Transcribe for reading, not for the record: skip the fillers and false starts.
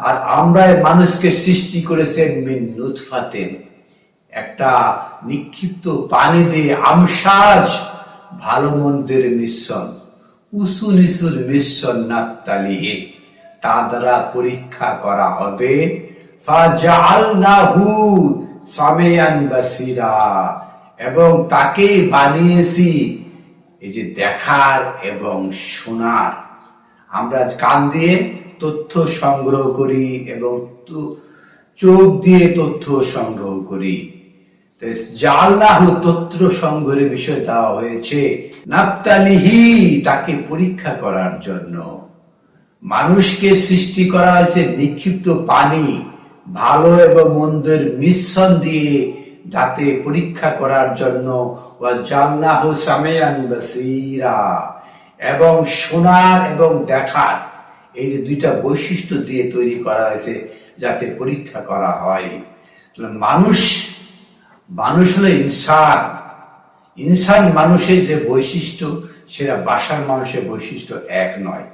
আর আমরা মানুষকে সৃষ্টি করেছেন মিন নুতফাতেন, একটা নিক্ষিপ্ত পানি দিয়ে, আমসাজ ভালো মন্দের মিশ্রণ, উঁচু নিচুর মিশ্রণ, নাফতালিহি তা দ্বারা পরীক্ষা করা হবে। ফাজআলনাহু সামিয়ান বাসীরা, এবং তাকে বানিয়েছি এই যে দেখার এবং শোনার। আমরা কান দিয়ে তথ্য সংগ্রহ করি এবং চোখ দিয়ে তথ্য সংগ্রহ করি। জাআলনাহু তথ্য সংগ্রহের বিষয় দেওয়া হয়েছে, নাফতালিহি তাকে পরীক্ষা করার জন্য। মানুষকে সৃষ্টি করা হয়েছে নিক্ষিপ্ত পানি, ভালো এবং মন্দের মিশ্রণ দিয়ে, যাতে পরীক্ষা করার জন্য। ওয়া জাআলনাহু সামিয়ান বাসীরা, এবং শোনার এবং দেখার, এই যে দুইটা বৈশিষ্ট্য দিয়ে তৈরি করা হয়েছে যাতে পরীক্ষা করা হয়। মানুষ হলো ইনসান। ইনসান মানুষের যে বৈশিষ্ট্য, সেটা বাসার মানুষের বৈশিষ্ট্য এক নয়।